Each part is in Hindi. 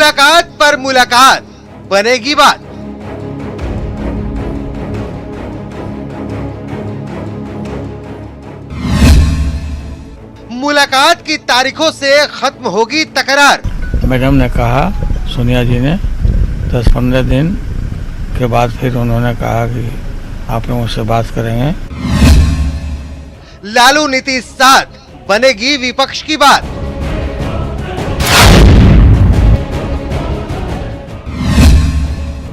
मुलाकात पर मुलाकात बनेगी बात। मुलाकात की तारीखों से खत्म होगी तकरार। मैडम ने कहा, सोनिया जी ने 10-15 दिन के बाद फिर उन्होंने कहा कि आप लोगों से बात करेंगे। लालू नीतीश साथ बनेगी विपक्ष की बात।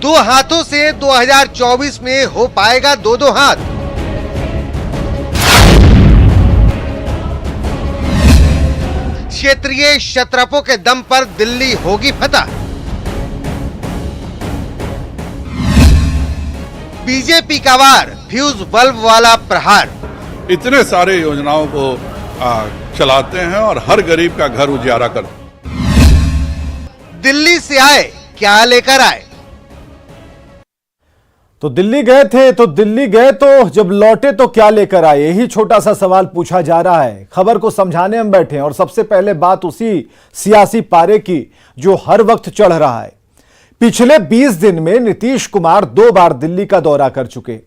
दो हाथों से 2024 में हो पाएगा दो हाथ। क्षेत्रीय क्षत्रपों के दम पर दिल्ली होगी फतह। बीजेपी का वार, फ्यूज बल्ब वाला प्रहार। इतने सारे योजनाओं को चलाते हैं और हर गरीब का घर उजियारा करते हैं। दिल्ली से आए, क्या लेकर आए? तो दिल्ली गए तो जब लौटे तो क्या लेकर आए, यही छोटा सा सवाल पूछा जा रहा है। खबर को समझाने हम बैठे हैं और सबसे पहले बात उसी सियासी पारे की जो हर वक्त चढ़ रहा है। पिछले 20 दिन में नीतीश कुमार 2 बार दिल्ली का दौरा कर चुके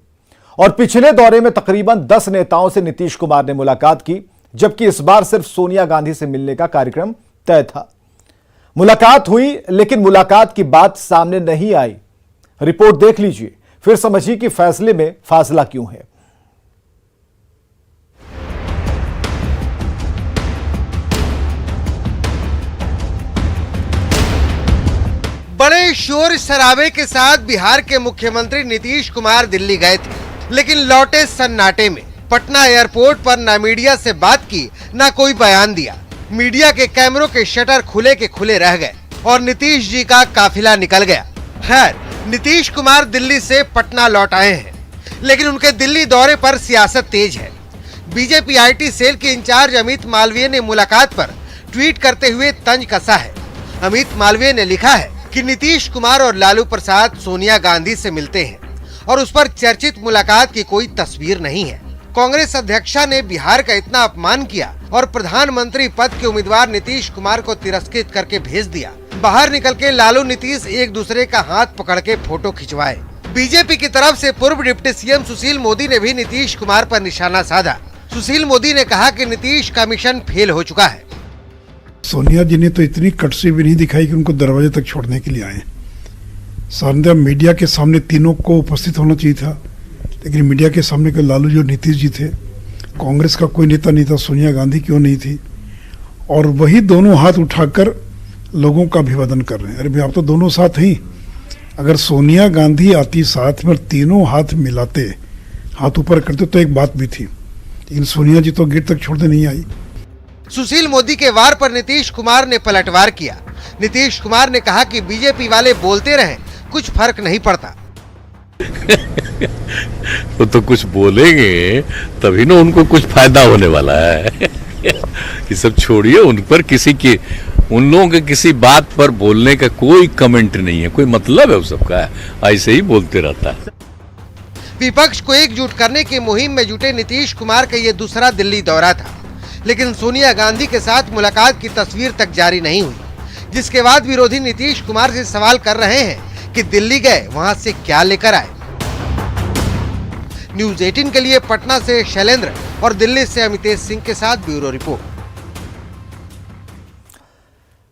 और पिछले दौरे में तकरीबन 10 नेताओं से नीतीश कुमार ने मुलाकात की, जबकि इस बार सिर्फ सोनिया गांधी से मिलने का कार्यक्रम तय था। मुलाकात हुई लेकिन मुलाकात की बात सामने नहीं आई। रिपोर्ट देख लीजिए, फिर समझिए कि फैसले में फासला क्यों है। बड़े शोर शराबे के साथ बिहार के मुख्यमंत्री नीतीश कुमार दिल्ली गए थे, लेकिन लौटे सन्नाटे में। पटना एयरपोर्ट पर ना मीडिया से बात की, ना कोई बयान दिया। मीडिया के कैमरों के शटर खुले के खुले रह गए और नीतीश जी का काफिला निकल गया। खैर, नीतीश कुमार दिल्ली से पटना लौट आए हैं, लेकिन उनके दिल्ली दौरे पर सियासत तेज है। बीजेपी आईटी सेल के इंचार्ज अमित मालवीय ने मुलाकात पर ट्वीट करते हुए तंज कसा है। अमित मालवीय ने लिखा है कि नीतीश कुमार और लालू प्रसाद सोनिया गांधी से मिलते हैं और उस पर चर्चित मुलाकात की कोई तस्वीर नहीं है। कांग्रेस अध्यक्षा ने बिहार का इतना अपमान किया और प्रधानमंत्री पद के उम्मीदवार नीतीश कुमार को तिरस्कृत करके भेज दिया। बाहर निकल के लालू नीतीश एक दूसरे का हाथ पकड़ के फोटो खिंचवाए। बीजेपी की तरफ से पूर्व डिप्टी सीएम सुशील मोदी ने भी नीतीश कुमार पर निशाना साधा। सुशील मोदी ने कहा कि नीतीश का मिशन फेल हो चुका है। सोनिया जी ने तो इतनी कटसी भी नहीं दिखाई कि उनको दरवाजे तक छोड़ने के लिए आए। सामने मीडिया के सामने तीनों को उपस्थित होना चाहिए था, लेकिन मीडिया के सामने के लालू जो नीतीश जी थे, कांग्रेस का कोई नेता नहीं था, सोनिया गांधी क्यों नहीं थी, और वही दोनों हाथ उठाकर लोगों का अभिवादन कर रहे हैं। अरे भाई, आप तो दोनों साथ ही। अगर सोनिया गांधी आती साथ में और तीनों हाथ मिलाते, हाथ ऊपर करते तो एक बात भी थी, लेकिन सोनिया जी तो गेट तक छोड़ने नहीं आई। सुशील मोदी के वार पर नीतीश कुमार ने पलटवार किया। नीतीश कुमार ने कहा कि बीजेपी वाले बोलते रहे, कुछ फर्क नहीं पड़ता। वो तो कुछ बोलेंगे तभी ना उनको कुछ फायदा होने वाला है। ये सब छोड़िए, उन पर उन लोगों के किसी बात पर बोलने का कोई कमेंट नहीं है, कोई मतलब है उस सबका, ऐसे ही बोलते रहता है। विपक्ष को एकजुट करने की मुहिम में जुटे नीतीश कुमार का ये दूसरा दिल्ली दौरा था, लेकिन सोनिया गांधी के साथ मुलाकात की तस्वीर तक जारी नहीं हुई, जिसके बाद विरोधी नीतीश कुमार से सवाल कर रहे हैं कि दिल्ली गए, वहां से क्या लेकर आए। न्यूज 18 के लिए पटना से शैलेंद्र और दिल्ली से अमितेश सिंह के साथ ब्यूरो रिपोर्ट।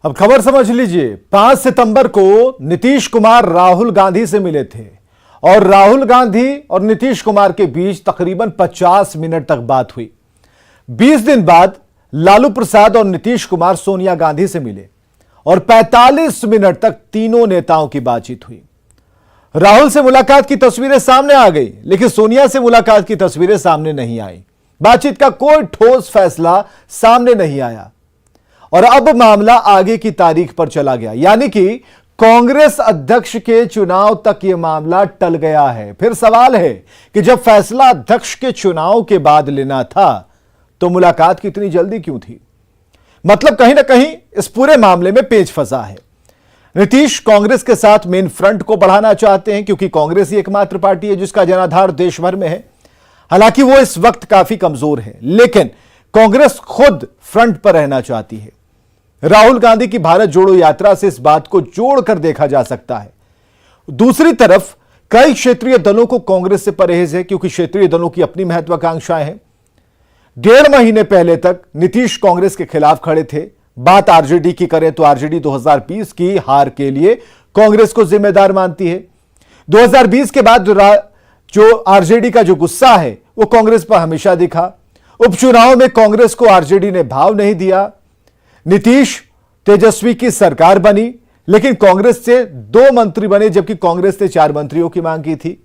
अब खबर समझ लीजिए। 5 सितंबर को नीतीश कुमार राहुल गांधी से मिले थे और राहुल गांधी और नीतीश कुमार के बीच तकरीबन 50 मिनट तक बात हुई। 20 दिन बाद लालू प्रसाद और नीतीश कुमार सोनिया गांधी से मिले और 45 मिनट तक तीनों नेताओं की बातचीत हुई। राहुल से मुलाकात की तस्वीरें सामने आ गई, लेकिन सोनिया से मुलाकात की तस्वीरें सामने नहीं आई। बातचीत का कोई ठोस फैसला सामने नहीं आया और अब मामला आगे की तारीख पर चला गया, यानी कि कांग्रेस अध्यक्ष के चुनाव तक यह मामला टल गया है। फिर सवाल है कि जब फैसला अध्यक्ष के चुनाव के बाद लेना था तो मुलाकात की इतनी जल्दी क्यों थी? मतलब कहीं ना कहीं इस पूरे मामले में पेच फंसा है। नीतीश कांग्रेस के साथ मेन फ्रंट को बढ़ाना चाहते हैं, क्योंकि कांग्रेस ही एकमात्र पार्टी है जिसका जनाधार देश भर में है। हालांकि वो इस वक्त काफी कमजोर है, लेकिन कांग्रेस खुद फ्रंट पर रहना चाहती है। राहुल गांधी की भारत जोड़ो यात्रा से इस बात को जोड़कर देखा जा सकता है। दूसरी तरफ कई क्षेत्रीय दलों को कांग्रेस से परहेज है, क्योंकि क्षेत्रीय दलों की अपनी महत्वाकांक्षाएं हैं। 1.5 महीने पहले तक नीतीश कांग्रेस के खिलाफ खड़े थे। बात आरजेडी की करें तो आरजेडी 2020 की हार के लिए कांग्रेस को जिम्मेदार मानती है। 2020 के बाद जो आरजेडी का जो गुस्सा है वो कांग्रेस पर हमेशा दिखा। उपचुनाव में कांग्रेस को आरजेडी ने भाव नहीं दिया। नीतीश तेजस्वी की सरकार बनी, लेकिन कांग्रेस से 2 मंत्री बने, जबकि कांग्रेस ने 4 मंत्रियों की मांग की थी।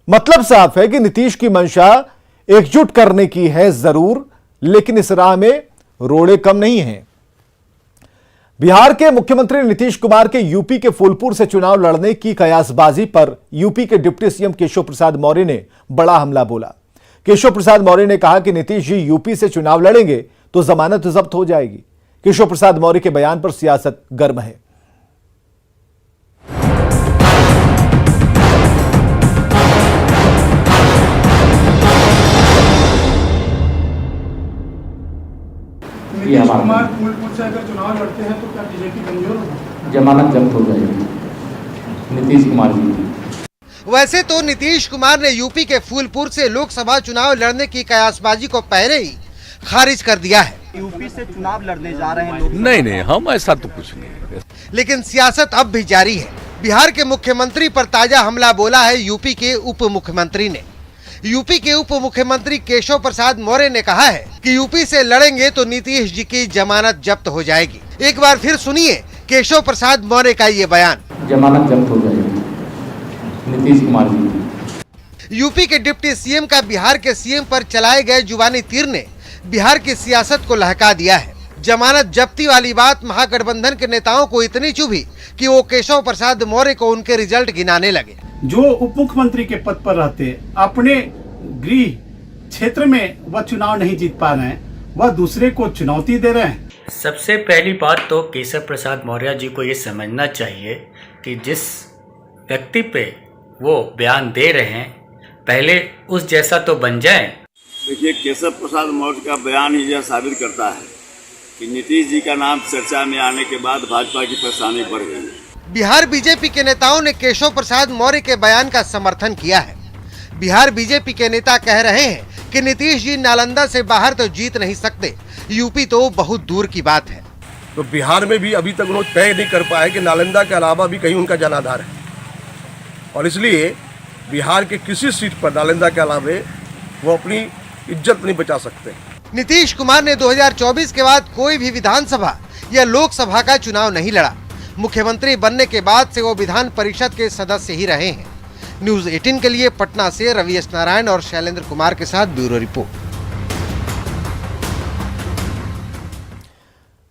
मतलब साफ है कि नीतीश की मंशा एकजुट करने की है जरूर, लेकिन इस राह में रोड़े कम नहीं हैं। बिहार के मुख्यमंत्री नीतीश कुमार के यूपी के फूलपुर से चुनाव लड़ने की कयासबाजी पर यूपी के डिप्टी सीएम केशव प्रसाद मौर्य ने बड़ा हमला बोला। केशव प्रसाद मौर्य ने कहा कि नीतीश जी यूपी से चुनाव लड़ेंगे तो जमानत जब्त हो जाएगी। केशव प्रसाद मौर्य के बयान पर सियासत गर्म है। नीतीश कुमार फूलपुर से अगर चुनाव लड़ते हैं तो क्या बीजेपी कमजोर होगी? जमानत जब्त हो जाएगी नीतीश कुमार जी की। वैसे तो नीतीश कुमार ने यूपी के फूलपुर से लोकसभा चुनाव लड़ने की कयासबाजी को पहले ही खारिज कर दिया है। यूपी से चुनाव लड़ने जा रहे हैं लोग। नहीं, हम ऐसा तो कुछ नहीं। लेकिन सियासत अब भी जारी है। बिहार के मुख्यमंत्री पर ताजा हमला बोला है यूपी के उप मुख्यमंत्री ने। यूपी के उप मुख्यमंत्री केशव प्रसाद मौर्य ने कहा है कि यूपी से लड़ेंगे तो नीतीश जी की जमानत जब्त हो जाएगी। एक बार फिर सुनिए केशव प्रसाद मौर्य का ये बयान। जमानत जब्त हो जाएगी नीतीश कुमार जी। यूपी के डिप्टी सीएम का बिहार के सीएम पर चलाए गए जुबानी तीर ने बिहार की सियासत को लहका दिया है। जमानत जब्ती वाली बात महागठबंधन के नेताओं को इतनी चुभी कि वो केशव प्रसाद मौर्य को उनके रिजल्ट गिनाने लगे। जो उप मुख्यमंत्री के पद पर रहते अपने गृह क्षेत्र में वह चुनाव नहीं जीत पा रहे हैं, वह दूसरे को चुनौती दे रहे हैं। सबसे पहली बात तो केशव प्रसाद मौर्य जी को ये समझना चाहिए कि जिस व्यक्ति पे वो बयान दे रहे हैं पहले उस जैसा तो बन जाए। देखिए, केशव प्रसाद मौर्य का बयान ही यह साबित करता है कि नीतीश जी का नाम चर्चा में आने के बाद भाजपा की परेशानी बढ़ गई है। बिहार बीजेपी के नेताओं ने केशव प्रसाद मौर्य के बयान का समर्थन किया है। बिहार बीजेपी के नेता कह रहे हैं कि नीतीश जी नालंदा से बाहर तो जीत नहीं सकते, यूपी तो बहुत दूर की बात है। तो बिहार में भी अभी तक उन्होंने तय नहीं कर पाए कि नालंदा के अलावा भी कहीं उनका जनाधार है, और इसलिए बिहार के किसी सीट पर नालंदा के अलावा वो अपनी इज्जत नहीं बचा सकते। नीतीश कुमार ने 2024 के बाद कोई भी विधानसभा या लोकसभा का चुनाव नहीं लड़ा। मुख्यमंत्री बनने के बाद से वो विधान परिषद के सदस्य ही रहे हैं। न्यूज़ 18 के लिए पटना से रवि एस नारायण और शैलेंद्र कुमार के साथ ब्यूरो रिपोर्ट।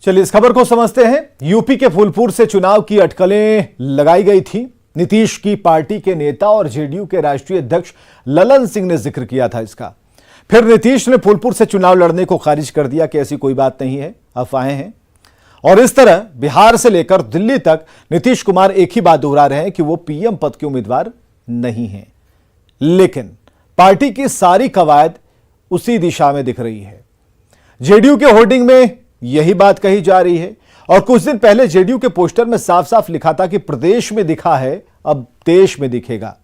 चलिए इस खबर को समझते हैं। यूपी के फूलपुर से चुनाव की अटकलें लगाई गई थी। नीतीश की पार्टी के नेता और जेडीयू के राष्ट्रीय अध्यक्ष ललन सिंह ने जिक्र किया था इसका। फिर नीतीश ने फूलपुर से चुनाव लड़ने को खारिज कर दिया कि ऐसी कोई बात नहीं है, अफवाहें हैं। और इस तरह बिहार से लेकर दिल्ली तक नीतीश कुमार एक ही बात दोहरा रहे हैं कि वो पीएम पद के उम्मीदवार नहीं हैं। लेकिन पार्टी की सारी कवायद उसी दिशा में दिख रही है। जेडीयू के होर्डिंग में यही बात कही जा रही है, और कुछ दिन पहले जेडीयू के पोस्टर में साफ साफ लिखा था कि प्रदेश में दिखा है अब देश में दिखेगा।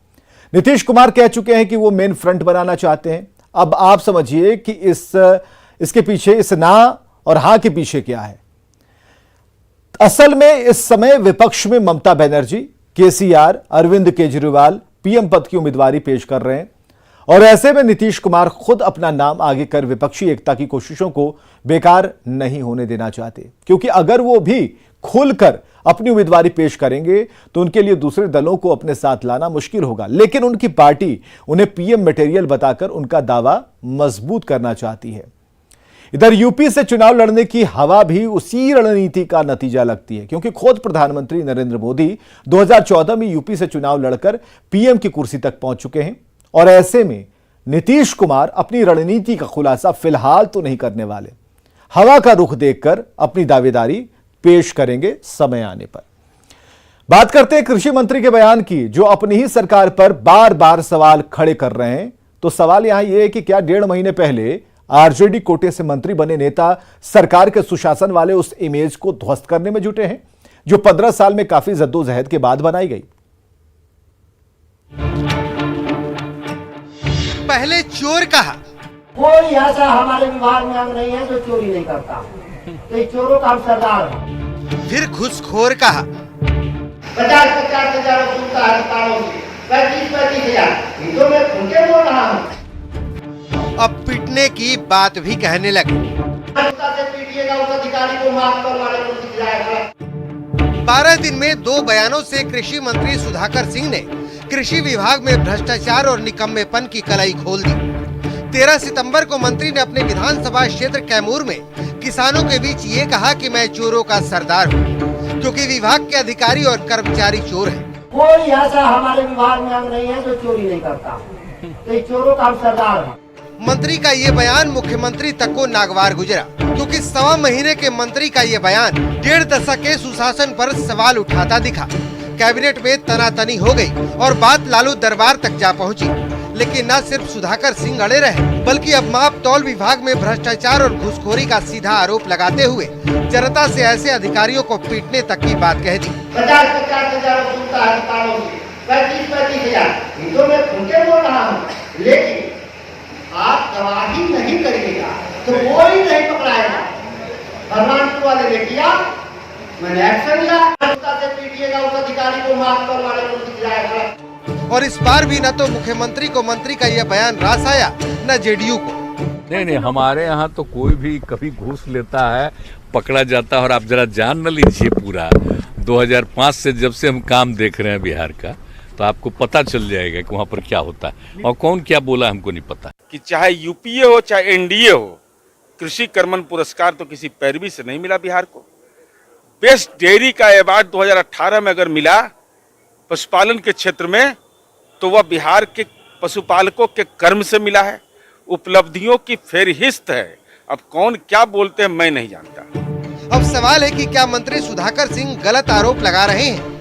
नीतीश कुमार कह चुके हैं कि वो मेन फ्रंट बनाना चाहते हैं। अब आप समझिए कि इसके पीछे, इस ना और हां के पीछे क्या है। असल में इस समय विपक्ष में ममता बनर्जी, केसीआर, अरविंद केजरीवाल पीएम पद की उम्मीदवारी पेश कर रहे हैं, और ऐसे में नीतीश कुमार खुद अपना नाम आगे कर विपक्षी एकता की कोशिशों को बेकार नहीं होने देना चाहते, क्योंकि अगर वो भी खुलकर अपनी उम्मीदवारी पेश करेंगे तो उनके लिए दूसरे दलों को अपने साथ लाना मुश्किल होगा। लेकिन उनकी पार्टी उन्हें पीएम मटेरियल बताकर उनका दावा मजबूत करना चाहती है। इधर यूपी से चुनाव लड़ने की हवा भी उसी रणनीति का नतीजा लगती है, क्योंकि खुद प्रधानमंत्री नरेंद्र मोदी 2014 में यूपी से चुनाव लड़कर पीएम की कुर्सी तक पहुंच चुके हैं, और ऐसे में नीतीश कुमार अपनी रणनीति का खुलासा फिलहाल तो नहीं करने वाले। हवा का रुख देखकर अपनी दावेदारी पेश करेंगे समय आने पर। बात करते हैं कृषि मंत्री के बयान की, जो अपनी ही सरकार पर बार बार सवाल खड़े कर रहे हैं। तो सवाल यहां यह है कि क्या 1.5 महीने पहले आरजेडी कोटे से मंत्री बने नेता सरकार के सुशासन वाले उस इमेज को ध्वस्त करने में जुटे हैं जो 15 साल में काफी जद्दोजहद के बाद बनाई गई। पहले चोर कहा, कोई ऐसा हमारे विभाग में अंग नहीं है जो चोरी नहीं करता, तो ये चोरों का हम सरदार है। फिर घूसखोर कहा, 50-50 हजार वसूलता है दुकानों से, 35-35 हजार, तो मैं उनके बोल रहा हूँ। अब पिटने की बात भी कहने लगे। से पीटिएगा उस अधिकारी को माफ करवाने को सीख जाएगा। 12 दिन में 2 बयानों से कृषि मंत्री सुधाकर सिंह ने कृषि विभाग में भ्रष्टाचार और निकम्मेपन की कलाई खोल दी। 13 सितंबर को मंत्री ने अपने विधानसभा क्षेत्र कैमूर में किसानों के बीच ये कहा कि मैं चोरों का सरदार हूँ, क्योंकि विभाग के अधिकारी और कर्मचारी चोर हैं। कोई ऐसा हमारे विभाग में अंग नहीं है जो चोरी नहीं करता, तो ये चोरों का हम सरदार है। मंत्री का ये बयान मुख्यमंत्री तक को नागवार गुजरा, क्योंकि 1.25 महीने के मंत्री का ये बयान 1.5 दशक के सुशासन पर सवाल उठाता दिखा। कैबिनेट में तनातनी हो गई और बात लालू दरबार तक जा पहुंची। लेकिन न सिर्फ सुधाकर सिंह अड़े रहे, बल्कि अब माप तौल विभाग में भ्रष्टाचार और घूसखोरी का सीधा आरोप लगाते हुए जनता से ऐसे अधिकारियों को पीटने तक की बात कह दी। 50-50 हजार वसूलता है दुकानों से, 35-35 हजार, तो मैं उनके बोल रहा हूँ। लेकिन आप गवाही नहीं करिएगा तो कोई नहीं पकड़ाएगा। बलरामपुर वाले ने किया, मैंने एक्शन लिया। से पीटिएगा उस अधिकारी को माफ करवाने को सीख जाएगा। और इस बार भी न तो मुख्यमंत्री को मंत्री का यह बयान रास आया, न जेडीयू को। नहीं, हमारे यहाँ तो कोई भी कभी घूस लेता है पकड़ा जाता है। और आप जरा जान न लीजिए, पूरा 2005 से जब से हम काम देख रहे हैं बिहार का, तो आपको पता चल जाएगा कि वहाँ पर क्या होता है और कौन क्या बोला हमको नहीं पता। कि चाहे यूपीए हो चाहे एनडीए हो, कृषि कर्मण पुरस्कार तो किसी पैरवी से नहीं मिला बिहार को। बेस्ट डेयरी का अवार्ड 2018 में अगर मिला पशुपालन के क्षेत्र में, तो वह बिहार के पशुपालकों के कर्म से मिला है। उपलब्धियों की फेरहिस्त है। अब कौन क्या बोलते हैं मैं नहीं जानता। अब सवाल है कि क्या मंत्री सुधाकर सिंह गलत आरोप लगा रहे हैं?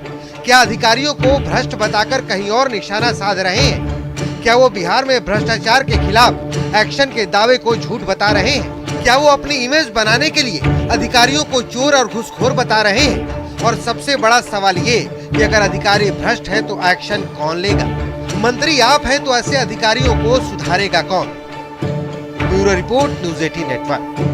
क्या अधिकारियों को भ्रष्ट बताकर कहीं और निशाना साध रहे हैं? क्या वो बिहार में भ्रष्टाचार के खिलाफ एक्शन के दावे को झूठ बता रहे हैं? क्या वो अपनी इमेज बनाने के लिए अधिकारियों को चोर और घूसखोर बता रहे हैं? और सबसे बड़ा सवाल ये कि अगर अधिकारी भ्रष्ट है तो एक्शन कौन लेगा? मंत्री आप हैं तो ऐसे अधिकारियों को सुधारेगा कौन? Bureau report, news 18 network.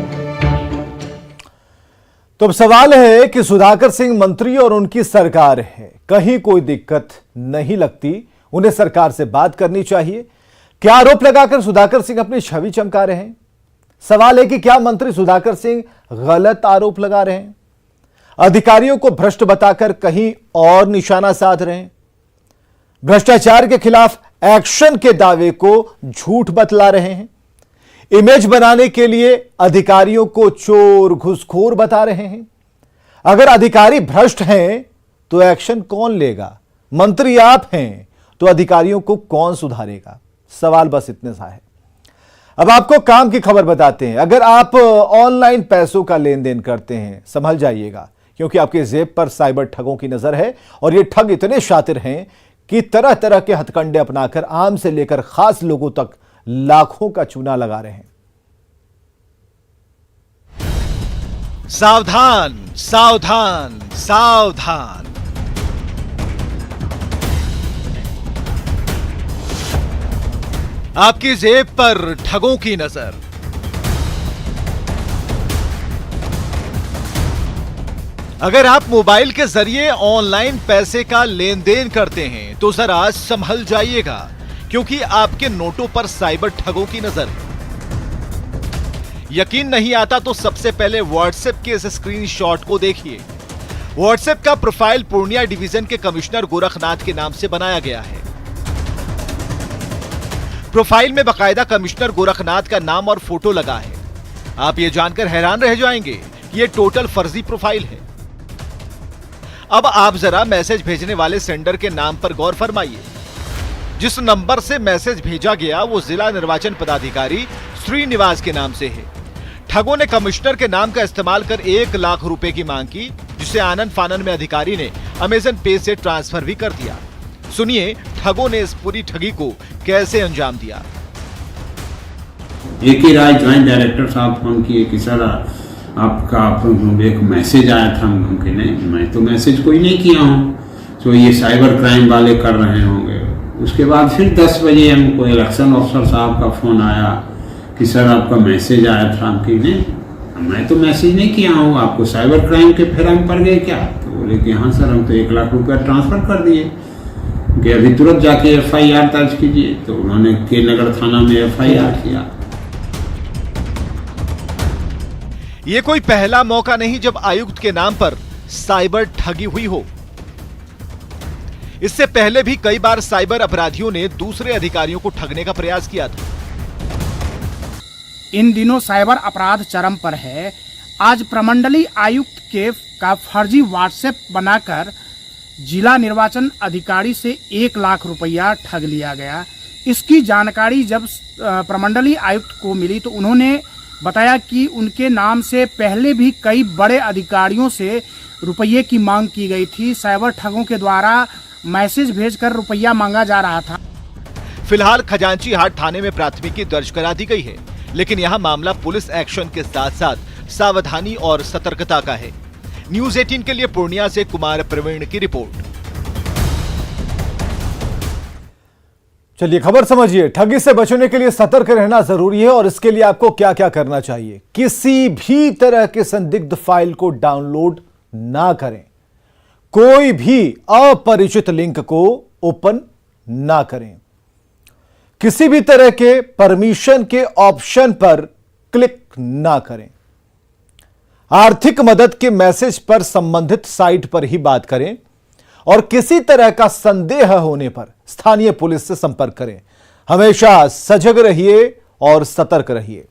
तो अब सवाल है कि सुधाकर सिंह मंत्री और उनकी सरकार है, कहीं कोई दिक्कत नहीं लगती, उन्हें सरकार से बात करनी चाहिए। क्या आरोप लगाकर सुधाकर सिंह अपनी छवि चमका रहे हैं? सवाल है कि क्या मंत्री सुधाकर सिंह गलत आरोप लगा रहे हैं? अधिकारियों को भ्रष्ट बताकर कहीं और निशाना साध रहे हैं? भ्रष्टाचार के खिलाफ एक्शन के दावे को झूठ बतला रहे हैं? इमेज बनाने के लिए अधिकारियों को चोर घूसखोर बता रहे हैं? अगर अधिकारी भ्रष्ट हैं तो एक्शन कौन लेगा? मंत्री आप हैं तो अधिकारियों को कौन सुधारेगा? सवाल बस इतने सा है। अब आपको काम की खबर बताते हैं। अगर आप ऑनलाइन पैसों का लेन देन करते हैं, संभल जाइएगा, क्योंकि आपके जेब पर साइबर ठगों की नजर है। और ये ठग इतने शातिर हैं कि तरह तरह के हथकंडे अपनाकर आम से लेकर खास लोगों तक लाखों का चूना लगा रहे हैं। सावधान, सावधान, सावधान। आपकी जेब पर ठगों की नजर। अगर आप मोबाइल के जरिए ऑनलाइन पैसे का लेन देन करते हैं तो जरा संभल जाइएगा, क्योंकि आपके नोटों पर साइबर ठगों की नजर है। यकीन नहीं आता तो सबसे पहले व्हाट्सएप के इस स्क्रीनशॉट को देखिए। व्हाट्सएप का प्रोफाइल पूर्णिया डिवीजन के कमिश्नर गोरखनाथ के नाम से बनाया गया है। प्रोफाइल में बाकायदा कमिश्नर गोरखनाथ का नाम और फोटो लगा है। आप ये जानकर हैरान रह जाएंगे कि ये टोटल फर्जी प्रोफाइल है। अब आप जरा मैसेज भेजने वाले सेंडर के नाम पर गौर फरमाइए। जिस नंबर से मैसेज भेजा गया वो जिला निर्वाचन पदाधिकारी श्रीनिवास के नाम से है। ठगों ने कमिश्नर के नाम का इस्तेमाल कर 1 लाख रुपए की मांग की, जिसे आनन फानन में अधिकारी ने अमेजन पे से ट्रांसफर भी कर दिया। सुनिए ठगों ने इस पूरी ठगी को कैसे अंजाम दिया। एक ही रात ज्वाइंट डायरेक्टर साहब फोन किए कि सर आपका एक मैसेज आया था। हमको नहीं, मैं तो मैसेज कोई नहीं किया हूँ, तो ये साइबर क्राइम वाले कर रहे होंगे। उसके बाद फिर 10 बजे हमको इलेक्शन ऑफिसर साहब का फ़ोन आया कि सर आपका मैसेज आया था। हम कि नहीं, मैं तो मैसेज नहीं किया हूँ, आपको साइबर क्राइम के फेरा में पड़ गए क्या? तो बोले कि हाँ सर, हम तो 1 लाख रुपया ट्रांसफ़र कर दिए कि अभी तुरंत जाके FIR दर्ज कीजिए। तो उन्होंने के नगर थाना में FIR किया। ये कोई पहला मौका नहीं जब आयुक्त के नाम पर साइबर ठगी हुई हो। इससे पहले भी कई बार साइबर अपराधियों ने दूसरे अधिकारियों को ठगने का प्रयास किया था। इन दिनों साइबर अपराध चरम पर है। आज प्रमंडलीय आयुक्त का फर्जी व्हाट्सएप बनाकर जिला निर्वाचन अधिकारी से 1 लाख रुपया ठग लिया गया। इसकी जानकारी जब प्रमंडलीय आयुक्त को मिली तो उन्होंने बताया कि उनके नाम से पहले भी कई बड़े अधिकारियों से रुपये की मांग की गई थी। साइबर ठगों के द्वारा मैसेज भेजकर रुपया मांगा जा रहा था। फिलहाल खजांची हाट थाने में प्राथमिकी दर्ज करा दी गई है, लेकिन यहां मामला पुलिस एक्शन के साथ साथ सावधानी और सतर्कता का है। न्यूज़ 18 के लिए पूर्णिया से कुमार प्रवीण की रिपोर्ट। चलिए खबर समझिए। ठगी से बचने के लिए सतर्क रहना जरूरी है और इसके लिए आपको क्या क्या करना चाहिए। किसी भी तरह के संदिग्ध फाइल को डाउनलोड ना करें, कोई भी अपरिचित लिंक को ओपन ना करें, किसी भी तरह के परमिशन के ऑप्शन पर क्लिक ना करें, आर्थिक मदद के मैसेज पर संबंधित साइट पर ही बात करें और किसी तरह का संदेह होने पर स्थानीय पुलिस से संपर्क करें। हमेशा सजग रहिए और सतर्क रहिए।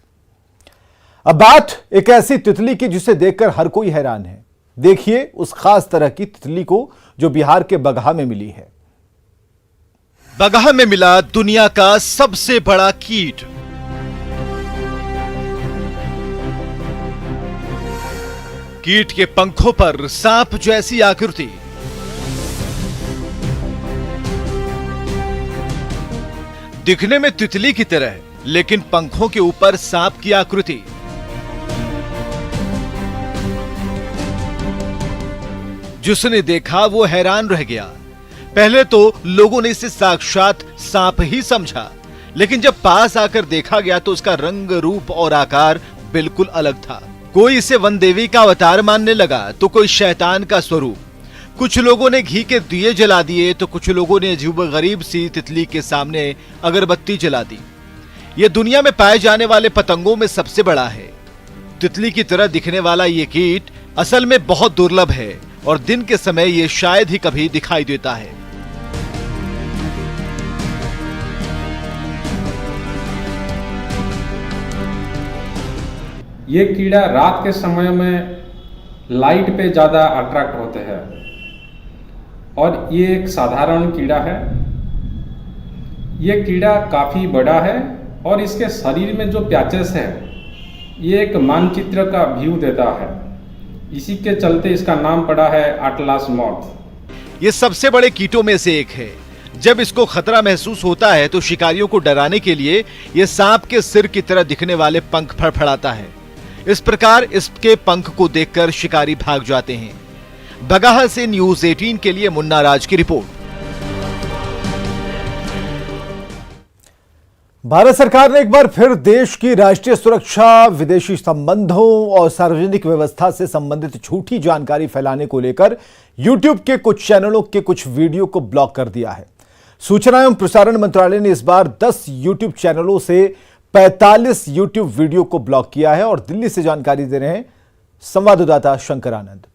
अब बात एक ऐसी तितली की जिसे देखकर हर कोई हैरान है। देखिए उस खास तरह की तितली को जो बिहार के बगहा में मिली है। बगहा में मिला दुनिया का सबसे बड़ा कीट। कीट के पंखों पर सांप जैसी आकृति, दिखने में तितली की तरह लेकिन पंखों के ऊपर सांप की आकृति। जिसने देखा वो हैरान रह गया। पहले तो लोगों ने इसे साक्षात सांप ही समझा, लेकिन जब पास आकर देखा गया तो उसका रंग, रूप और आकार बिल्कुल अलग था। कोई इसे वन देवी का अवतार मानने लगा तो कोई शैतान का स्वरूप। कुछ लोगों ने घी के दिए जला दिए तो कुछ लोगों ने अजीब-गरीब सी तितली के सामने अगरबत्ती जला दी। यह दुनिया में पाए जाने वाले पतंगों में सबसे बड़ा है। तितली की तरह दिखने वाला ये कीट असल में बहुत दुर्लभ है और दिन के समय ये शायद ही कभी दिखाई देता है। ये कीड़ा रात के समय में लाइट पे ज़्यादा अट्रैक्ट होते हैं और ये एक साधारण कीड़ा है। ये कीड़ा काफ़ी बड़ा है और इसके शरीर में जो पैचेस है ये एक मानचित्र का व्यू देता है। इसी के चलते इसका नाम पड़ा है अटलास मॉथ। ये सबसे बड़े कीटों में से एक है। जब इसको खतरा महसूस होता है तो शिकारियों को डराने के लिए ये सांप के सिर की तरह दिखने वाले पंख फड़फड़ाता है। इस प्रकार इसके पंख को देखकर शिकारी भाग जाते हैं। बगहा से न्यूज़ 18 के लिए मुन्ना राज की रिपोर्ट। भारत सरकार ने एक बार फिर देश की राष्ट्रीय सुरक्षा, विदेशी संबंधों और सार्वजनिक व्यवस्था से संबंधित झूठी जानकारी फैलाने को लेकर YouTube के कुछ चैनलों के कुछ वीडियो को ब्लॉक कर दिया है। सूचना एवं प्रसारण मंत्रालय ने इस बार 10 YouTube चैनलों से 45 YouTube वीडियो को ब्लॉक किया है और दिल्ली से जानकारी दे रहे हैं संवाददाता शंकर आनंद।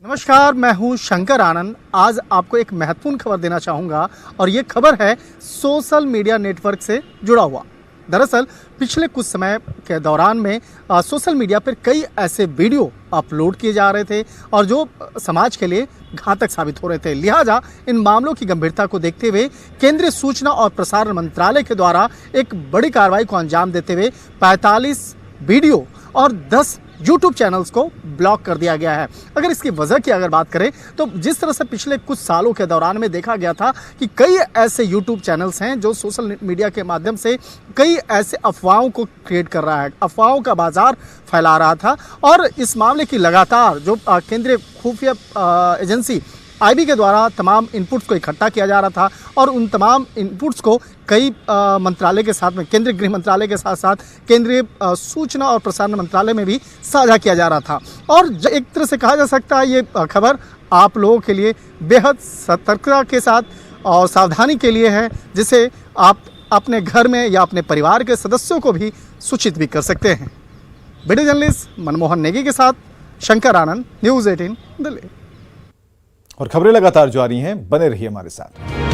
नमस्कार, मैं हूं शंकर आनंद। आज आपको एक महत्वपूर्ण खबर देना चाहूंगा और ये खबर है सोशल मीडिया नेटवर्क से जुड़ा हुआ। दरअसल पिछले कुछ समय के दौरान में सोशल मीडिया पर कई ऐसे वीडियो अपलोड किए जा रहे थे और जो समाज के लिए घातक साबित हो रहे थे। लिहाजा इन मामलों की गंभीरता को देखते हुए केंद्रीय सूचना और प्रसारण मंत्रालय के द्वारा एक बड़ी कार्रवाई को अंजाम देते हुए 45 वीडियो और 10 YouTube चैनल्स को ब्लॉक कर दिया गया है। अगर इसकी वजह की अगर बात करें तो जिस तरह से पिछले कुछ सालों के दौरान में देखा गया था कि कई ऐसे YouTube चैनल्स हैं जो सोशल मीडिया के माध्यम से कई ऐसे अफवाहों को क्रिएट कर रहा है, अफवाहों का बाजार फैला रहा था, और इस मामले की लगातार जो केंद्रीय खुफिया एजेंसी IB के द्वारा तमाम इनपुट्स को इकट्ठा किया जा रहा था और उन तमाम इनपुट्स को कई मंत्रालय के साथ में, केंद्रीय गृह मंत्रालय के साथ साथ केंद्रीय सूचना और प्रसारण मंत्रालय में भी साझा किया जा रहा था। और एक तरह से कहा जा सकता है ये खबर आप लोगों के लिए बेहद सतर्कता के साथ और सावधानी के लिए है, जिसे आप अपने घर में या अपने परिवार के सदस्यों को भी सूचित भी कर सकते हैं। वीडियो जर्नलिस्ट मनमोहन नेगी के साथ शंकर आनंद, न्यूज़ 18 दिल्ली। और खबरें लगातार जारी हैं, बने रहिए हमारे साथ।